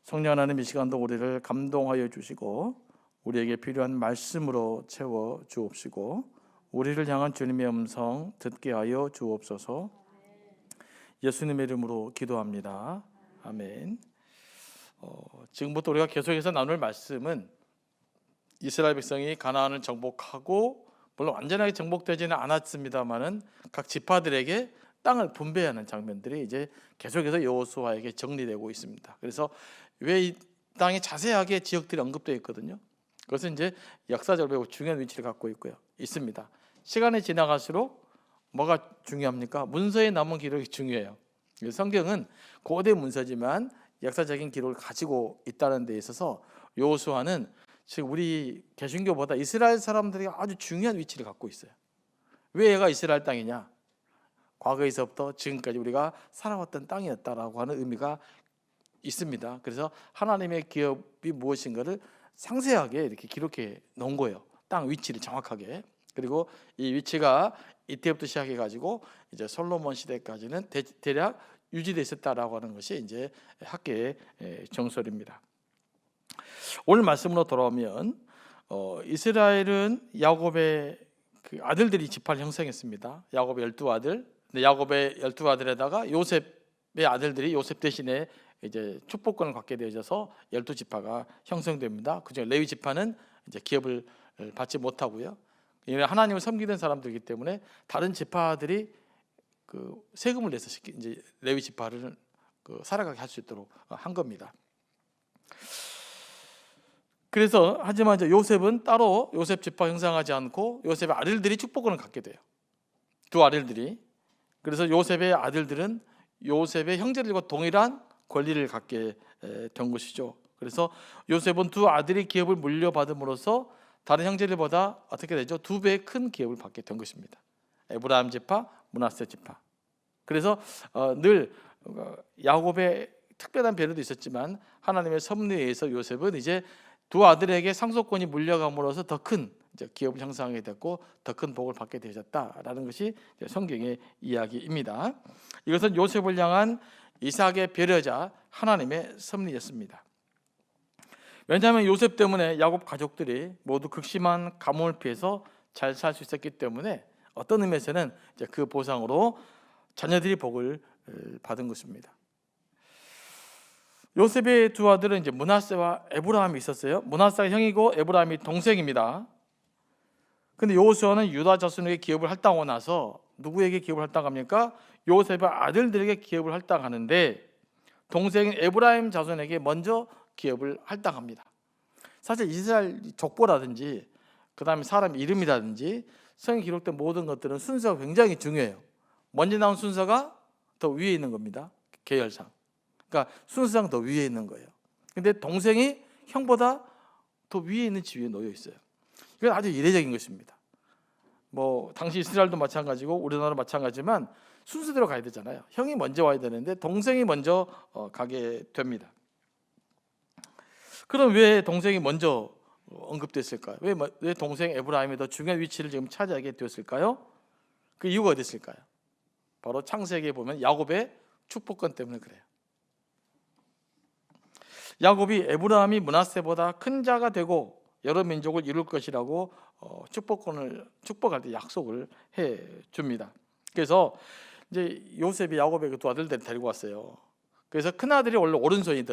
성령 하나님, 이 시간도 우리를 감동하여 주시고 우리에게 필요한 말씀으로 채워 주옵시고 우리를 향한 주님의 음성 듣게 하여 주옵소서. 예수님의 이름으로 기도합니다. 아멘. 지금부터 우리가 계속해서 나눌 말씀은 이스라엘 백성이 가나안을 정복하고 물론 완전하게 정복되지는 않았습니다만은 각 지파들에게 땅을 분배하는 장면들이 이제 계속해서 여호수아에게 정리되고 있습니다. 그래서 왜 이 땅이 자세하게 지역들이 언급되어 있거든요. 그것은 이제 역사적으로 매우 중요한 위치를 갖고 있습니다. 시간이 지나갈수록 뭐가 중요합니까? 문서에 남은 기록이 중요해요. 성경은 고대 문서지만 역사적인 기록을 가지고 있다는 데 있어서 여호수아는 지금 우리 개신교보다 이스라엘 사람들이 아주 중요한 위치를 갖고 있어요. 왜 얘가 이스라엘 땅이냐? 과거에서부터 지금까지 우리가 살아왔던 땅이었다라고 하는 의미가 있습니다. 그래서 하나님의 기업이 무엇인가를 상세하게 이렇게 기록해 놓은 거예요. 땅 위치를 정확하게. 그리고 이 위치가 이때부터 시작해 가지고 이제 솔로몬 시대까지는 대략 유지되어 있었다라고 하는 것이 이제 학계의 정설입니다. 오늘 말씀으로 돌아오면 이스라엘은 야곱의 그 아들들이 지파를 형성했습니다. 야곱의 12아들. 근데 야곱의 12아들에다가 요셉의 아들들이 요셉 대신에 이제 축복권을 갖게 되어져서 12지파가 형성됩니다. 그중에 레위 지파는 이제 기업을 받지 못하고요. 하나님을 섬기는 사람들이기 때문에 다른 지파들이 그 세금을 내서 이제 레위 지파를 살아가게 할 수 있도록 한 겁니다. 그래서 하지만 이제 요셉은 따로 요셉 지파 형성하지 않고 요셉의 아들들이 축복권을 갖게 돼요. 두 아들들이. 그래서 요셉의 아들들은 요셉의 형제들과 동일한 권리를 갖게 된 것이죠. 그래서 요셉은 두 아들이 기업을 물려받음으로써 다른 형제들보다 어떻게 되죠? 2배의 큰 기업을 받게 된 것입니다. 에브라임 지파, 므낫세 지파. 그래서 늘 야곱의 특별한 배려도 있었지만 하나님의 섭리에 의해서 요셉은 이제 두 아들에게 상속권이 물려감으로써 더 큰 기업을 형성하게 됐고 더 큰 복을 받게 되셨다라는 것이 성경의 이야기입니다. 이것은 요셉을 향한 이삭의 배려자 하나님의 섭리였습니다. 왜냐하면 요셉 때문에 야곱 가족들이 모두 극심한 가뭄을 피해서 잘 살 수 있었기 때문에 어떤 의미에서는 이제 그 보상으로 자녀들이 복을 받은 것입니다. 요셉의 두 아들은 이제 므낫세와 에브라임이 있었어요. 므낫세가 형이고 에브라임이 동생입니다. 근데 여호수아는 유다 자손에게 기업을 할당하고 나서 누구에게 기업을 할당합니까? 요셉의 아들들에게 기업을 할당하는데 동생인 에브라임 자손에게 먼저 기업을 할당합니다. 사실 이스라엘 족보라든지 그 다음에 사람 이름이라든지 성경에 기록된 모든 것들은 순서가 굉장히 중요해요. 먼저 나온 순서가 더 위에 있는 겁니다. 계열상. 그러니까 순서상 더 위에 있는 거예요. 근데 동생이 형보다 더 위에 있는 지위에 놓여 있어요. 이건 아주 이례적인 것입니다. 뭐 당시 이스라엘도 마찬가지고 우리나라도 마찬가지지만 순서대로 가야 되잖아요. 형이 먼저 와야 되는데 동생이 먼저 가게 됩니다. 그럼 왜 동생이 먼저 언급됐을까요? 왜 동생 에브라임이 더 중요한 위치를 지금 차지하게 되었을까요? 그 이유가 어디 있을까요? 바로 창세기에 보면 야곱의 축복권 때문에 그래요. 야곱이 에브라임이 므낫세보다 큰 자가 되고 여러 민족을 이룰 것이라고 축복할 때 약속을 해 줍니다. 그래서 이제 요셉이 야곱의 두 아들들 데리고 왔어요. 그래서 큰 아들이 원래 오른손이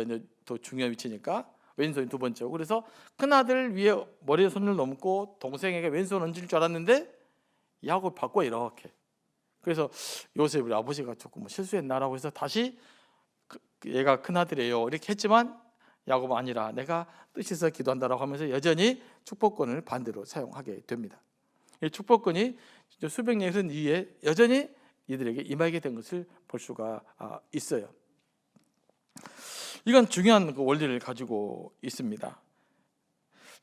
더 중요한 위치니까 왼손이 두 번째고, 그래서 큰 아들 위에 머리에 손을 넘고 동생에게 왼손 얹을 줄 알았는데 야곱 바꿔 이렇게. 그래서 요셉이 아버지가 조금 실수했나라고 해서 다시 얘가 큰 아들이에요 이렇게 했지만 야곱은 아니라 내가 뜻에서 기도한다라고 하면서 여전히 축복권을 반대로 사용하게 됩니다. 이 축복권이 수백 년이 흐른 이후에 여전히 이들에게 임하게 된 것을 볼 수가 있어요. 이건 중요한 원리를 가지고 있습니다.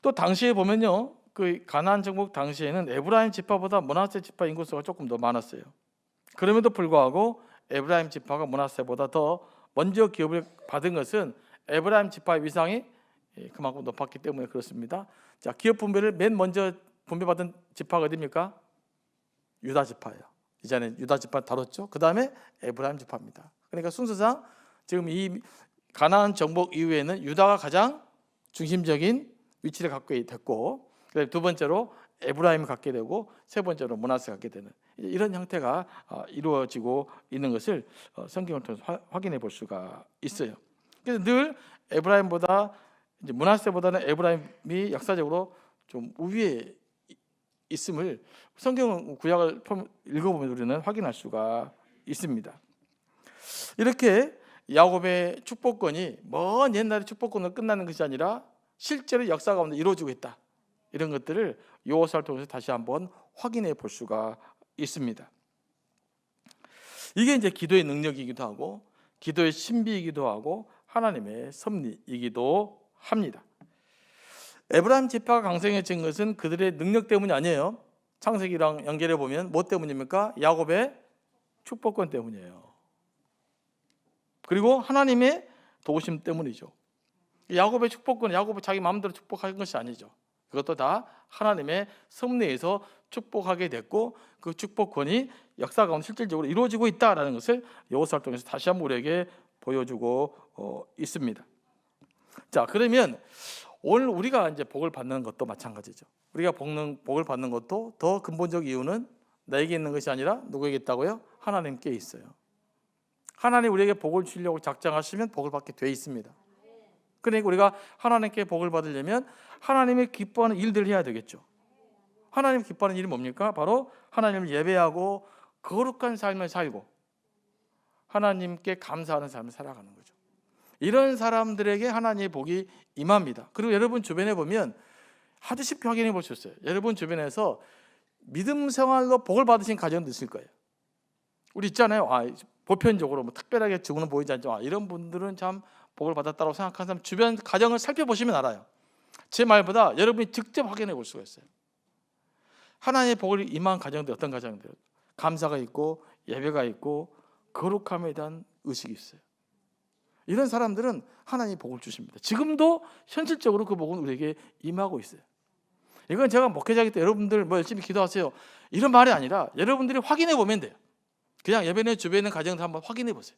또 당시에 보면요, 그 가나안 정복 당시에는 에브라임 지파보다 므낫세 지파 인구수가 조금 더 많았어요. 그럼에도 불구하고 에브라임 지파가 므낫세보다 더 먼저 기업을 받은 것은 에브라임 지파의 위상이 그만큼 높았기 때문에 그렇습니다. 자, 기업 분배를 맨 먼저 분배받은 지파가 어디입니까? 유다 지파예요. 이전에 유다 지파 다뤘죠. 그 다음에 에브라임 지파입니다. 그러니까 순서상 지금 이 가나안 정복 이후에는 유다가 가장 중심적인 위치를 갖게 됐고, 그다음에 두 번째로 에브라임을 갖게 되고, 세 번째로 므낫세가 갖게 되는 이런 형태가 이루어지고 있는 것을 성경을 통해서 확인해 볼 수가 있어요. 그래서 늘 에브라임보다 이제 므낫세보다는 에브라임이 역사적으로 좀 우위에 있음을 성경 구약을 읽어보면 우리는 확인할 수가 있습니다. 이렇게 야곱의 축복권이 먼 옛날의 축복권으로 끝나는 것이 아니라 실제로 역사 가운데 이루어지고 있다, 이런 것들을 여호수아를 통해서 다시 한번 확인해 볼 수가 있습니다. 이게 이제 기도의 능력이기도 하고 기도의 신비이기도 하고 하나님의 섭리이기도 합니다. 에브라임 지파가 강성해진 것은 그들의 능력 때문이 아니에요. 창세기랑 연결해 보면 뭐 때문입니까? 야곱의 축복권 때문이에요. 그리고 하나님의 도우심 때문이죠. 야곱의 축복권, 야곱이 자기 마음대로 축복한 것이 아니죠. 그것도 다 하나님의 섭리에서 축복하게 됐고, 그 축복권이 역사 가운데 실질적으로 이루어지고 있다라는 것을 여호수아를 통해서 다시 한번 우리에게 보여주고 있습니다. 자, 그러면 오늘 우리가 이제 복을 받는 것도 마찬가지죠. 우리가 복을 받는 것도 더 근본적 이유는 나에게 있는 것이 아니라 누구에게 있다고요? 하나님께 있어요. 하나님 우리에게 복을 주려고 작정하시면 복을 받게 돼 있습니다. 그러니까 우리가 하나님께 복을 받으려면 하나님의 기뻐하는 일들을 해야 되겠죠. 하나님 기뻐하는 일이 뭡니까? 바로 하나님을 예배하고 거룩한 삶을 살고 하나님께 감사하는 삶을 살아가는 거죠. 이런 사람들에게 하나님의 복이 임합니다. 그리고 여러분 주변에 보면 아주 쉽게 확인해 볼 수 있어요. 여러분 주변에서 믿음 생활로 복을 받으신 가정도 있을 거예요. 우리 있잖아요. 보편적으로 뭐 특별하게 증언은 보이지 않죠. 이런 분들은 참 복을 받았다고 생각하는 사람 주변 가정을 살펴보시면 알아요. 제 말보다 여러분이 직접 확인해 볼 수가 있어요. 하나님의 복을 임한 가정들, 어떤 가정들? 감사가 있고 예배가 있고 거룩함에 대한 의식이 있어요. 이런 사람들은 하나님이 복을 주십니다. 지금도 현실적으로 그 복은 우리에게 임하고 있어요. 이건 제가 목회자이기 때문에 여러분들 뭐 열심히 기도하세요, 이런 말이 아니라 여러분들이 확인해 보면 돼요. 그냥 예배내 주변에 있는 가정들 한번 확인해 보세요.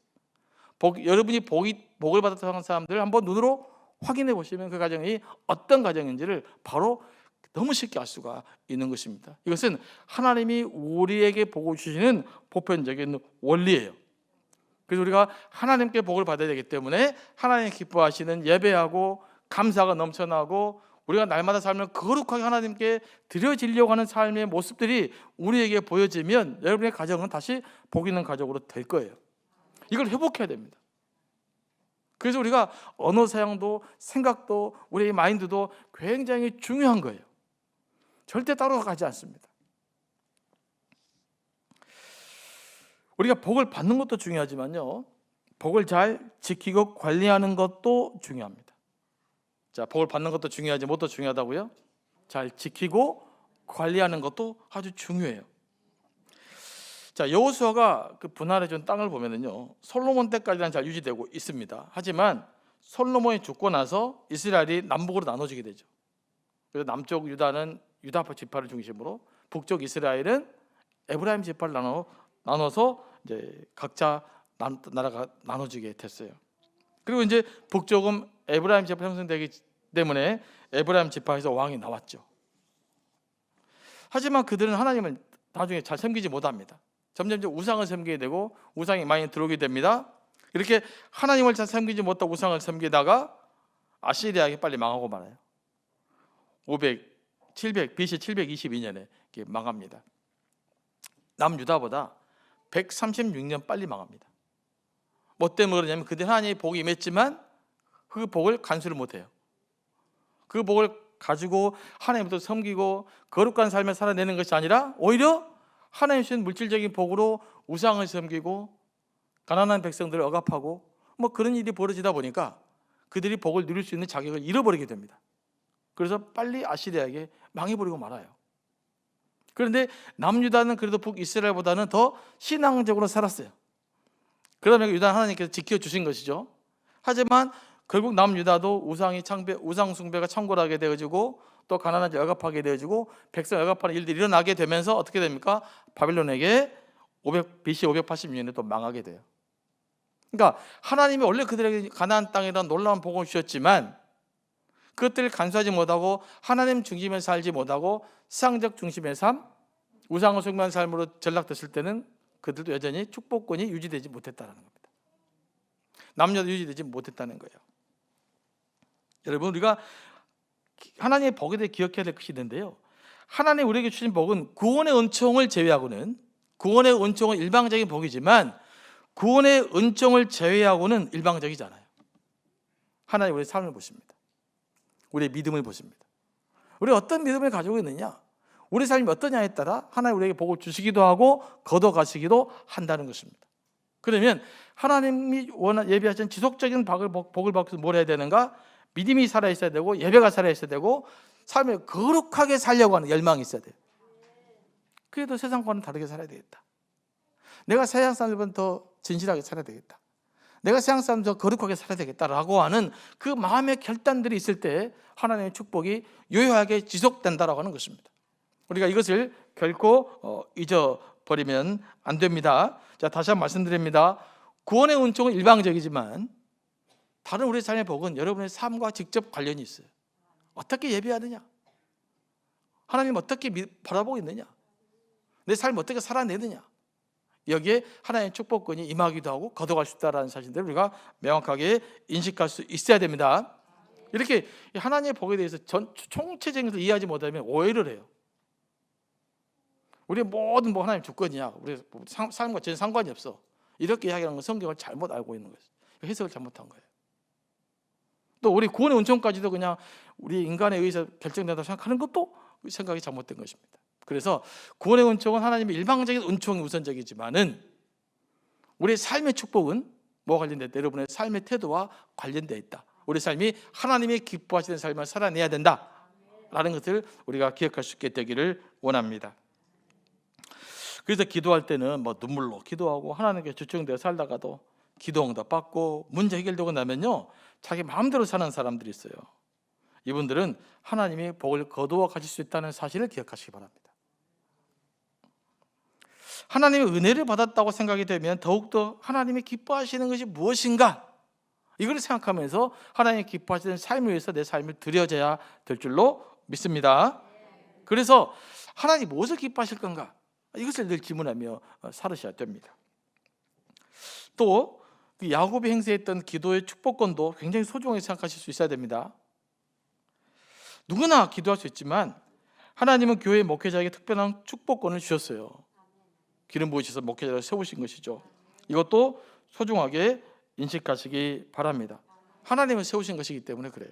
여러분이 복을 받았다는 사람들을 한번 눈으로 확인해 보시면 그 가정이 어떤 가정인지를 바로 너무 쉽게 알 수가 있는 것입니다. 이것은 하나님이 우리에게 복을 주시는 보편적인 원리예요. 그래서 우리가 하나님께 복을 받아야 되기 때문에 하나님 기뻐하시는 예배하고 감사가 넘쳐나고 우리가 날마다 살면 거룩하게 하나님께 드려지려고 하는 삶의 모습들이 우리에게 보여지면 여러분의 가정은 다시 복 있는 가족으로 될 거예요. 이걸 회복해야 됩니다. 그래서 우리가 언어 사용도 생각도 우리의 마인드도 굉장히 중요한 거예요. 절대 따로 가지 않습니다. 우리가 복을 받는 것도 중요하지만요, 복을 잘 지키고 관리하는 것도 중요합니다. 자, 복을 받는 것도 중요하지 뭣도 중요하다고요? 잘 지키고 관리하는 것도 아주 중요해요. 자, 여호수아가 그 분할해 준 땅을 보면은요, 솔로몬 때까지는 잘 유지되고 있습니다. 하지만 솔로몬이 죽고 나서 이스라엘이 남북으로 나눠지게 되죠. 그래서 남쪽 유다는 유다 지파를 중심으로, 북쪽 이스라엘은 에브라임 지파를 나눠서 이제 각자 나라가 나눠지게 됐어요. 그리고 이제 북쪽은 에브라임 지파 형성되기 때문에 에브라임 지파에서 왕이 나왔죠. 하지만 그들은 하나님을 나중에 잘 섬기지 못합니다. 점점 우상을 섬기게 되고 우상이 많이 들어오게 됩니다. 이렇게 하나님을 잘 섬기지 못하고 우상을 섬기다가 아시리아에게 빨리 망하고 말아요. BC 722년에 망합니다. 남유다보다 136년 빨리 망합니다. 뭐 때문에 그러냐면 그들 하나님의 복이 임했지만 그 복을 간수를 못해요. 그 복을 가지고 하나님부터 섬기고 거룩한 삶을 살아내는 것이 아니라 오히려 하나님 주신 물질적인 복으로 우상을 섬기고 가난한 백성들을 억압하고 뭐 그런 일이 벌어지다 보니까 그들이 복을 누릴 수 있는 자격을 잃어버리게 됩니다. 그래서 빨리 아시리아에게 망해버리고 말아요. 그런데 남유다는 그래도 북이스라엘보다는 더 신앙적으로 살았어요. 그러면 유다는 하나님께서 지켜주신 것이죠. 하지만 결국 남유다도 우상 숭배가 창궐하게 되어지고 또 가난한 자 억압하게 되어지고 백성 억압하는 일들이 일어나게 되면서 어떻게 됩니까? 바빌론에게 BC 586년에 또 망하게 돼요. 그러니까 하나님이 원래 그들에게 가나안 땅에다 놀라운 복을 주셨지만 그것들을 간수하지 못하고 하나님 중심에 살지 못하고 세상적 중심의 삶, 우상을 숭배하는 삶으로 전락됐을 때는 그들도 여전히 축복권이 유지되지 못했다는 겁니다. 남녀도 유지되지 못했다는 거예요. 여러분, 우리가 하나님의 복에 대해 기억해야 될 것이 있는데요, 하나님 우리에게 주신 복은 구원의 은총을 제외하고는, 구원의 은총은 일방적인 복이지만 구원의 은총을 제외하고는 일방적이잖아요. 하나님 우리의 삶을 보십니다. 우리의 믿음을 보십니다. 우리가 어떤 믿음을 가지고 있느냐, 우리 삶이 어떠냐에 따라 하나님 우리에게 복을 주시기도 하고 걷어가시기도 한다는 것입니다. 그러면 하나님이 예비하신 지속적인 복을 받기 위해서 뭘 해야 되는가? 믿음이 살아있어야 되고 예배가 살아있어야 되고 삶을 거룩하게 살려고 하는 열망이 있어야 돼요. 그래도 세상과는 다르게 살아야 되겠다. 내가 세상 사람들보다 더 진실하게 살아야 되겠다. 내가 세상 사람들 더 거룩하게 살아야 되겠다라고 하는 그 마음의 결단들이 있을 때 하나님의 축복이 요요하게 지속된다라고 하는 것입니다. 우리가 이것을 결코 잊어버리면 안 됩니다. 자, 다시 한번 말씀드립니다. 구원의 은총은 일방적이지만 다른 우리의 삶의 복은 여러분의 삶과 직접 관련이 있어요. 어떻게 예배하느냐, 하나님 어떻게 바라보고 있느냐, 내 삶을 어떻게 살아내느냐, 여기에 하나님의 축복권이 임하기도 하고 걷어갈 수 있다는 사실들을 우리가 명확하게 인식할 수 있어야 됩니다. 이렇게 하나님의 복에 대해서 총체적인 것을 이해하지 못하면 오해를 해요. 우리의 모든 하나님 주권이야, 우리 삶과 전혀 상관이 없어, 이렇게 이야기하는 건 성경을 잘못 알고 있는 거예요. 해석을 잘못한 거예요. 또 우리 구원의 은총까지도 그냥 우리 인간에 의해서 결정된다고 생각하는 것도 생각이 잘못된 것입니다. 그래서 구원의 은총은 하나님의 일방적인 은총이 우선적이지만은 우리의 삶의 축복은 뭐와 관련되어 있다? 여러분의 삶의 태도와 관련되어 있다. 우리 삶이 하나님이 기뻐하시는 삶을 살아내야 된다라는 것을 우리가 기억할 수 있게 되기를 원합니다. 그래서 기도할 때는 눈물로 기도하고 하나님께 집중되어 살다가도 기도 응답 받고 문제 해결되고 나면요, 자기 마음대로 사는 사람들이 있어요. 이분들은 하나님이 복을 거두어 가실 수 있다는 사실을 기억하시기 바랍니다. 하나님의 은혜를 받았다고 생각이 되면 더욱더 하나님이 기뻐하시는 것이 무엇인가, 이걸 생각하면서 하나님이 기뻐하시는 삶을 위해서 내 삶을 드려져야 될 줄로 믿습니다. 그래서 하나님 무엇을 기뻐하실 건가, 이것을 늘 질문하며 살으셔야 됩니다. 또 야곱이 행세했던 기도의 축복권도 굉장히 소중하게 생각하실 수 있어야 됩니다. 누구나 기도할 수 있지만 하나님은 교회 목회자에게 특별한 축복권을 주셨어요. 기름 부으셔서 목회자를 세우신 것이죠. 이것도 소중하게 인식하시기 바랍니다. 하나님을 세우신 것이기 때문에 그래요.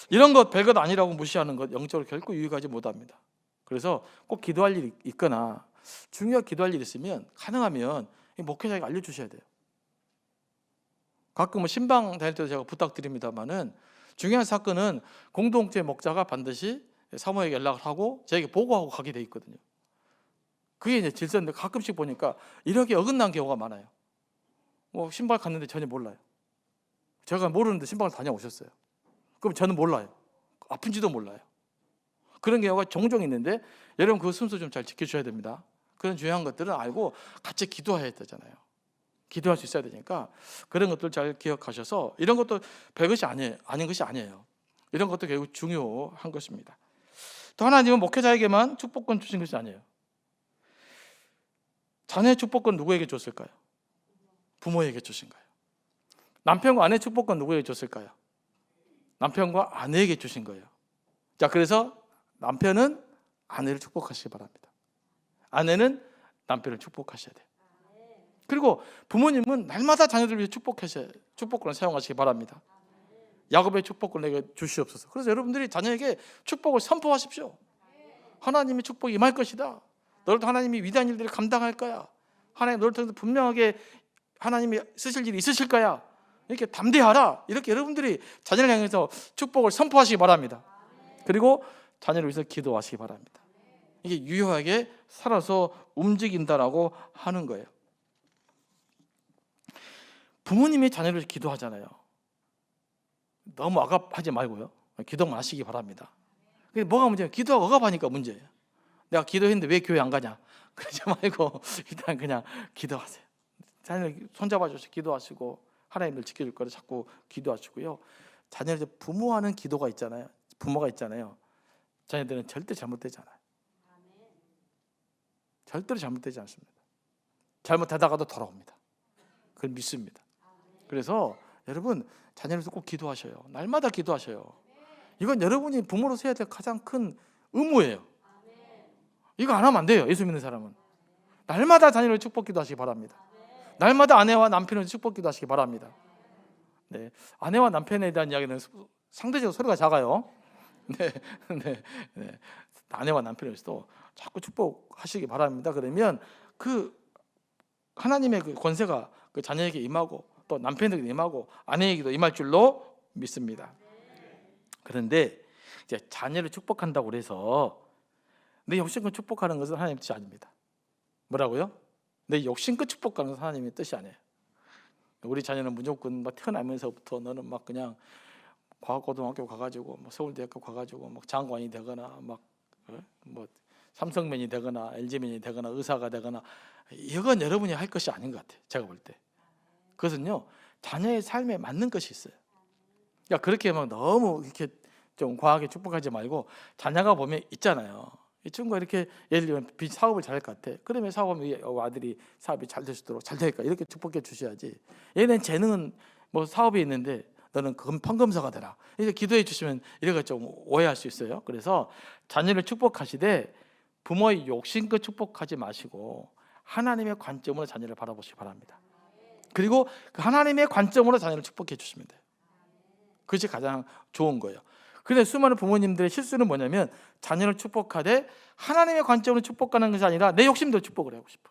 이런 것 별것 아니라고 무시하는 것 영적으로 결코 유익하지 못합니다. 그래서 꼭 기도할 일이 있거나 중요하게 기도할 일이 있으면 가능하면 목회자에게 알려주셔야 돼요. 가끔 신방 다닐 때도 제가 부탁드립니다만은 중요한 사건은 공동체 목자가 반드시 사모에게 연락을 하고 저에게 보고하고 가게 돼 있거든요. 그게 이제 질서인데 가끔씩 보니까 이렇게 어긋난 경우가 많아요. 신발 갔는데 전혀 몰라요. 제가 모르는데 신방을 다녀오셨어요. 그럼 저는 몰라요. 아픈지도 몰라요. 그런 경우가 종종 있는데 여러분 그 순서 좀 잘 지켜주셔야 됩니다. 그런 중요한 것들은 알고 같이 기도해야 되잖아요. 기도할 수 있어야 되니까 그런 것들 잘 기억하셔서, 이런 것도 별것이 아닌 것이 아니에요. 이런 것도 결국 중요한 것입니다. 또 하나님은 목회자에게만 축복권 주신 것이 아니에요. 자녀의 축복권 누구에게 줬을까요? 부모에게 주신 거예요. 남편과 아내의 축복권 누구에게 줬을까요? 남편과 아내에게 주신 거예요. 자, 그래서 남편은 아내를 축복하시기 바랍니다. 아내는 남편을 축복하셔야 돼요. 그리고 부모님은 날마다 자녀들을 위해 축복권을 사용하시기 바랍니다. 야곱의 축복권을 내게 주시옵소서. 그래서 여러분들이 자녀에게 축복을 선포하십시오. 하나님의 축복이 임할 것이다. 너희도 하나님이 위대한 일들을 감당할 거야. 하나님 너를 통해서 분명하게 하나님이 쓰실 일이 있으실 거야. 이렇게 담대하라. 이렇게 여러분들이 자녀를 향해서 축복을 선포하시기 바랍니다. 그리고 자녀를 위해서 기도하시기 바랍니다. 이게 유효하게 살아서 움직인다라고 하는 거예요. 부모님이 자녀를 위해서 기도하잖아요. 너무 억압하지 말고요. 기도만 하시기 바랍니다. 근데 뭐가 문제예요? 기도가 억압하니까 문제예요. 내가 기도했는데 왜 교회 안 가냐? 그러지 말고 일단 그냥 기도하세요. 자녀를 손잡아 주시고 기도하시고 하나님 늘 지켜줄 거를 자꾸 기도하시고요. 자녀들 부모하는 기도가 있잖아요. 부모가 있잖아요. 자녀들은 절대 잘못되지 않아요. 절대로 잘못되지 않습니다. 잘못하다가도 돌아옵니다. 그걸 믿습니다. 그래서 여러분 자녀로서 꼭 기도하셔요. 날마다 기도하셔요. 이건 여러분이 부모로서 해야 될 가장 큰 의무예요. 이거 안 하면 안 돼요. 예수 믿는 사람은 날마다 자녀를 축복 기도하시기 바랍니다. 날마다 아내와 남편을 축복 기도하시기 바랍니다. 네, 아내와 남편에 대한 이야기는 상대적으로 소리가 작아요. 네, 네, 네. 아내와 남편에서도 자꾸 축복하시기 바랍니다. 그러면 그 하나님의 그 권세가 그 자녀에게 임하고 또 남편에게 임하고 아내에게도 임할 줄로 믿습니다. 그런데 이제 자녀를 축복한다고 해서 내 욕심껏 축복하는 것은 하나님의 뜻이 아닙니다. 뭐라고요? 내 욕심껏 축복하는 것은 하나님의 뜻이 아니에요. 우리 자녀는 무조건 막 태어나면서부터 너는 막 그냥 과학고등학교 가가지고 뭐 서울대학교 가가지고 막 장관이 되거나 막 뭐 삼성맨이 되거나 LG맨이 되거나 의사가 되거나 이건 여러분이 할 것이 아닌 것 같아요. 제가 볼 때 그것은요 자녀의 삶에 맞는 것이 있어요. 그러니까 그렇게 막 너무 이렇게 좀 과하게 축복하지 말고 자녀가 보면 있잖아요. 이 친구가 이렇게 예를 들면 사업을 잘할 것 같아. 그러면 사업하면 아들이 사업이 잘 될 수 있도록 잘 되니까 이렇게 축복해 주셔야지. 얘는 재능은 뭐 사업이 있는데 너는 판검사가 되라. 이렇게 기도해 주시면 이런 거 좀 오해할 수 있어요. 그래서 자녀를 축복하시되 부모의 욕심껏 축복하지 마시고 하나님의 관점으로 자녀를 바라보시기 바랍니다. 그리고 그 하나님의 관점으로 자녀를 축복해 주시면 돼요. 그것이 가장 좋은 거예요. 그런데 수많은 부모님들의 실수는 뭐냐면 자녀를 축복하되 하나님의 관점으로 축복하는 것이 아니라 내 욕심대로 축복을 하고 싶어.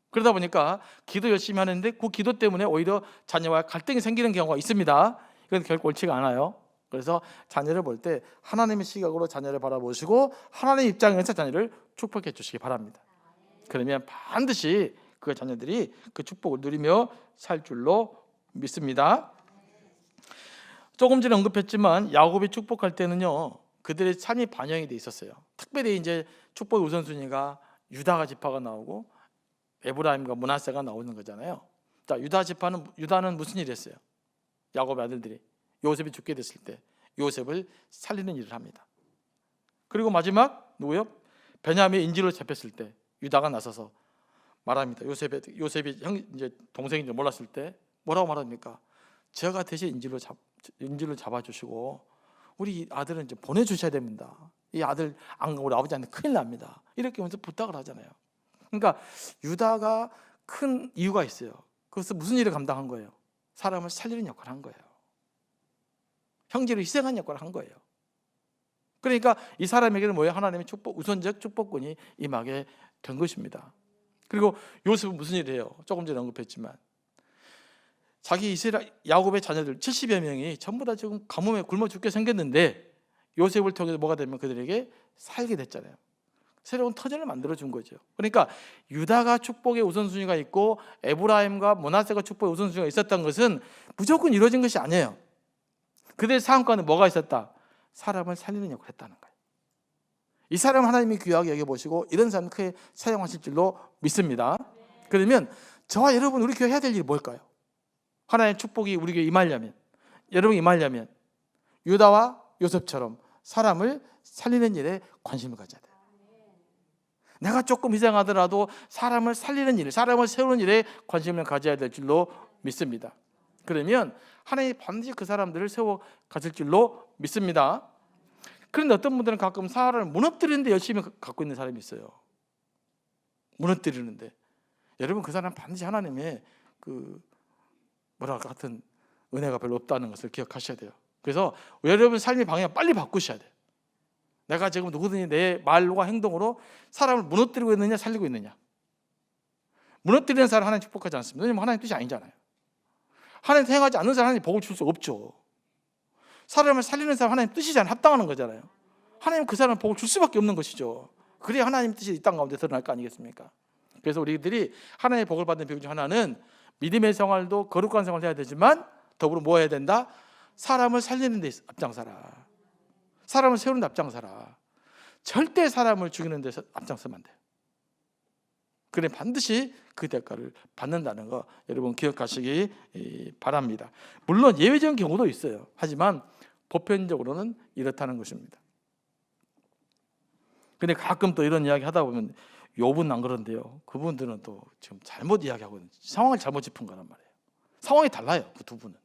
그러다 보니까 기도 열심히 하는데 그 기도 때문에 오히려 자녀와 갈등이 생기는 경우가 있습니다. 이건 결코 옳지가 않아요. 그래서 자녀를 볼 때 하나님의 시각으로 자녀를 바라보시고 하나님의 입장에서 자녀를 축복해 주시기 바랍니다. 그러면 반드시 그 자녀들이 그 축복을 누리며 살 줄로 믿습니다. 조금 전에 언급했지만 야곱이 축복할 때는요 그들의 삶이 반영이 돼 있었어요. 특별히 이제 축복의 우선순위가 유다가 지파가 나오고 에브라임과 므낫세가 나오는 거잖아요. 자, 유다는 무슨 일을 했어요? 야곱의 아들들이 요셉이 죽게 됐을 때 요셉을 살리는 일을 합니다. 그리고 마지막 누구요? 베냐민이 인질로 잡혔을 때 유다가 나서서 말합니다. 요셉이 이제 동생인 줄 몰랐을 때 뭐라고 말합니까? 제가 대신 인질로 잡아주시고 우리 아들은 이제 보내주셔야 됩니다. 이 아들 안 가면 우리 아버지한테 큰일 납니다. 이렇게 하면서 부탁을 하잖아요. 그러니까 유다가 큰 이유가 있어요. 그것은 무슨 일을 감당한 거예요? 사람을 살리는 역할을 한 거예요. 형제를 희생한 역할을 한 거예요. 그러니까 이 사람에게는 뭐예요? 하나님의 우선적 축복권이 임하게 된 것입니다. 그리고 요셉은 무슨 일을 해요? 조금 전에 언급했지만 자기 야곱의 자녀들 70여 명이 전부 다 지금 가뭄에 굶어 죽게 생겼는데 요셉을 통해서 뭐가 되면 그들에게 살게 됐잖아요. 새로운 터전을 만들어준 거죠. 그러니까 유다가 축복의 우선순위가 있고 에브라임과 므낫세가 축복의 우선순위가 있었던 것은 무조건 이루어진 것이 아니에요. 그들의 삶 가운데 뭐가 있었다? 사람을 살리는 역할을 했다는 거예요. 이 사람 하나님이 귀하게 여겨보시고 이런 사람 크게 사용하실 줄로 믿습니다. 그러면 저와 여러분 우리 교회 해야 될 일이 뭘까요? 하나님의 축복이 우리 교회에 임하려면 여러분이 임하려면 유다와 요셉처럼 사람을 살리는 일에 관심을 가져야 돼요. 내가 조금 희생하더라도 사람을 살리는 일, 사람을 세우는 일에 관심을 가져야 될 줄로 믿습니다. 그러면 하나님이 반드시 그 사람들을 세워 가실 줄로 믿습니다. 그런데 어떤 분들은 가끔 사람을 무너뜨리는데 열심히 갖고 있는 사람이 있어요. 무너뜨리는데 여러분 그 사람 반드시 하나님의 같은 은혜가 별로 없다는 것을 기억하셔야 돼요. 그래서 여러분 삶의 방향을 빨리 바꾸셔야 돼요. 내가 지금 누구든지 내 말과 행동으로 사람을 무너뜨리고 있느냐 살리고 있느냐. 무너뜨리는 사람 하나님 축복하지 않습니다. 왜냐하면 하나님 뜻이 아니잖아요. 하나님 행하지 않는 사람 하나님 복을 줄 수 없죠. 사람을 살리는 사람 하나님 뜻이잖아요. 합당하는 거잖아요. 하나님 그 사람 복을 줄 수밖에 없는 것이죠. 그래야 하나님 뜻이 이 땅 가운데 드러날 거 아니겠습니까? 그래서 우리들이 하나님의 복을 받는 비중 중 하나는 믿음의 생활도 거룩한 생활을 해야 되지만 더불어 뭐 해야 된다? 사람을 살리는 데 앞장서라. 사람을 세우는 데 앞장서라. 절대 사람을 죽이는 데서 앞장서면 안 돼요. 그래 반드시 그 대가를 받는다는 거 여러분 기억하시기 바랍니다. 물론 예외적인 경우도 있어요. 하지만 보편적으로는 이렇다는 것입니다. 근데 가끔 또 이런 이야기 하다 보면 욥은 안 그런데요. 그분들은 또 지금 잘못 이야기하고 있는, 상황을 잘못 짚은 거란 말이에요. 상황이 달라요, 그 두 분은.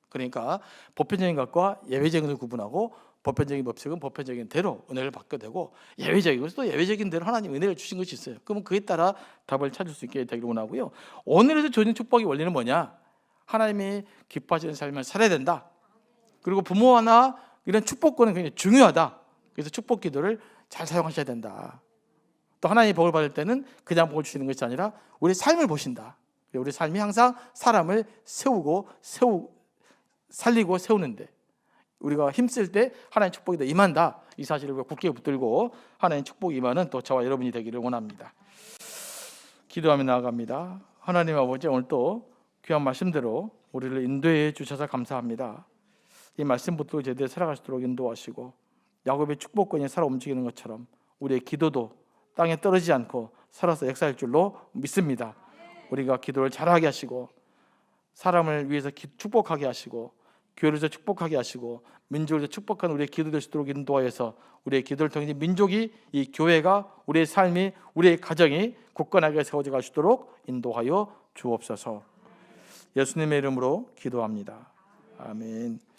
그러니까 보편적인 것과 예외적인 것을 구분하고, 보편적인 법칙은 보편적인 대로 은혜를 받게 되고, 예외적인 것은 또 예외적인 대로 하나님 은혜를 주신 것이 있어요. 그러면 그에 따라 답을 찾을 수 있게 되기를 원하고요. 오늘에서 주어진 축복의 원리는 뭐냐? 하나님이 기뻐하시는 삶을 살아야 된다. 그리고 부모나 이런 축복권은 굉장히 중요하다. 그래서 축복 기도를 잘 사용하셔야 된다. 또 하나님이 복을 받을 때는 그냥 복을 주시는 것이 아니라 우리 삶을 보신다. 우리 삶이 항상 사람을 살리고 세우는데, 우리가 힘쓸 때 하나님의 축복이 더 임한다. 이 사실을 굳게 붙들고 하나님의 축복이 임하는 또 저와 여러분이 되기를 원합니다. 기도하며 나아갑니다. 하나님 아버지, 오늘 또 귀한 말씀대로 우리를 인도해 주셔서 감사합니다. 이 말씀 붙들고 제대로 살아갈 수 있도록 인도하시고, 야곱의 축복권이 살아 움직이는 것처럼 우리의 기도도 땅에 떨어지지 않고 살아서 역사할 줄로 믿습니다. 우리가 기도를 잘하게 하시고, 사람을 위해서 축복하게 하시고, 교회를 위해서 축복하게 하시고, 민족을 위해서 축복한 우리의 기도 될 수 있도록 인도하여서 우리의 기도를 통해 민족이, 이 교회가, 우리의 삶이, 우리의 가정이 굳건하게 세워져 갈 수 있도록 인도하여 주옵소서. 예수님의 이름으로 기도합니다. 아멘.